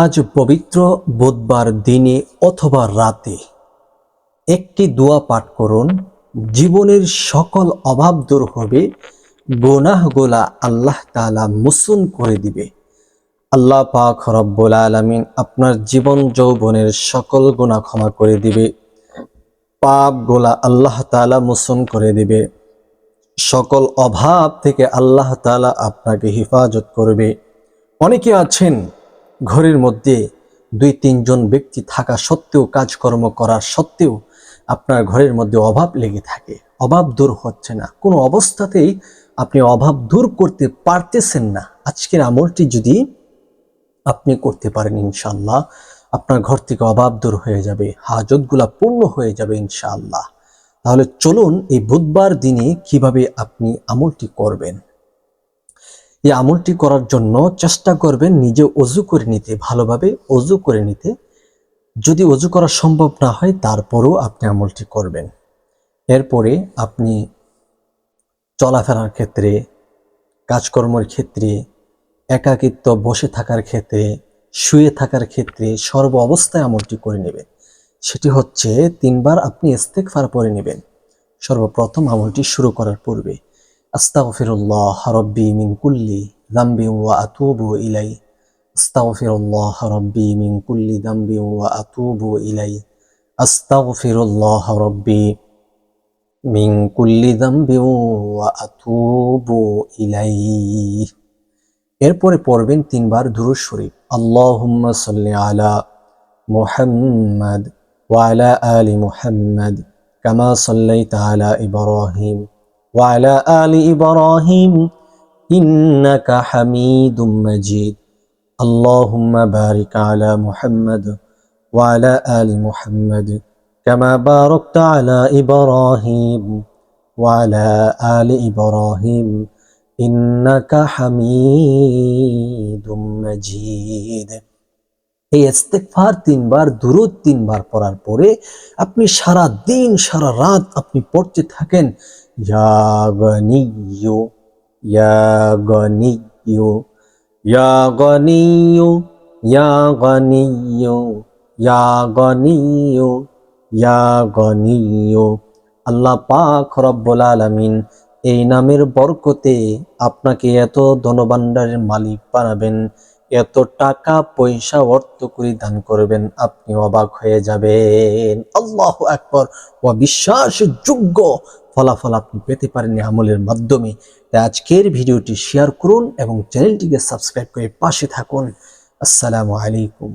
আজ পবিত্র বুধবার দিনে অথবা রাতে একটি দোয়া পাঠ করুন। জীবনের সকল অভাব দূর হবে, গুনাহগুলা আল্লাহ তাআলা মোচন করে দিবে। আল্লাহ পাক রব্বুল আলামিন আপনার জীবন যৌবনের সকল গুনাহ ক্ষমা করে দিবে, পাপগুলা আল্লাহ তাআলা মোচন করে দিবে, সকল অভাব থেকে আল্লাহ তাআলা আপনাকে হেফাজত করবে। অনেকে আছেন ঘরের মধ্যে ২-৩ জন ব্যক্তি থাকা সত্ত্বেও, কাজকর্ম করার সত্ত্বেও আপনার ঘরের মধ্যে অভাব লেগে থাকে, অভাব দূর হচ্ছে না, কোনো অবস্থাতেই আপনি অভাব দূর করতে পারতেছেন না। আজকের আমলটি যদি আপনি করতে পারেন, ইনশাআল্লাহ আপনার ঘর থেকে অভাব দূর হয়ে যাবে, হাজতগুলা পূর্ণ হয়ে যাবে ইনশাআল্লাহ। তাহলে চলুন এই বুধবার দিনে কিভাবে আপনি আমলটি করবেন। এই আমলটি করার জন্য চেষ্টা করবেন নিজে ওযু করে নিতে, ভালোভাবে ওযু করে নিতে। যদি ওযু করা সম্ভব না হয় তারপরও আপনি আমলটি করবেন। এরপরে আপনি চলাফেরার ক্ষেত্রে, কাজকর্মের ক্ষেত্রে, একাকিত্ব বসে থাকার ক্ষেত্রে, শুয়ে থাকার ক্ষেত্রে সর্ব অবস্থায় আমলটি করে নেবেন। সেটি হচ্ছে ৩ বার আপনি ইস্তেগফার পড়ে নেবেন সর্বপ্রথম আমলটি শুরু করার পূর্বে। আস্তাগফিরুল্লাহ রাব্বি মিন কুল্লি যামবি ওয়া আতুবু ইলাইহি, আস্তাগফিরুল্লাহ রাব্বি মিন কুল্লি যামবি ওয়া আতুবু ইলাইহি, আস্তাগফিরুল্লাহ রাব্বি মিন কুল্লি যামবি ওয়া আতুবু ইলাইহি। এরপরে পড়বেন ৩ বার দুরূদ শরীফ। আল্লাহুম্মা সাল্লি আলা মুহাম্মাদ ওয়া আলা আলি মুহাম্মাদ কামা সাল্লাইতা আলা ইব্রাহিম ওয়া আলা আলি ইব্রাহিম ইন্নাকা হামিদুম মাজিদ। আল্লাহুম্মা বারিক আলা মুহাম্মাদ ওয়া আলা আলি মুহাম্মাদ কামা বারাকতা আলা ইব্রাহিম ওয়া আলা আলি ইব্রাহিম ইন্নাকা হামিদুম মাজিদ। এই ইস্তেগফার ৩ বার, দুরূদ ৩ বার পড়ার পরে আপনি সারা দিন সারা রাত আপনি পড়তে থাকেন, ইয়া গনিয়্যু ইয়া গনিয়্যু ইয়া গনিয়্যু ইয়া গনিয়্যু ইয়া গনিয়্যু ইয়া গনিয়্যু। আল্লাহ পাক রব্বুল আলামিন এই নামের বরকতে আপনাকে এত ধনভাণ্ডারের মালিক বানাবেন, এত টাকা পয়সা অর্থ করি দান করবেন, আপনি অবাক হয়ে যাবেন। আল্লাহু আকবার। বিশ্বাসের যোগ্য ফলাফল আপনি পেতে পারেন এই আমলের মাধ্যমে। তাই আজকের ভিডিওটি শেয়ার করুন এবং চ্যানেলটিকে সাবস্ক্রাইব করে পাশে থাকুন। আসসালামু আলাইকুম।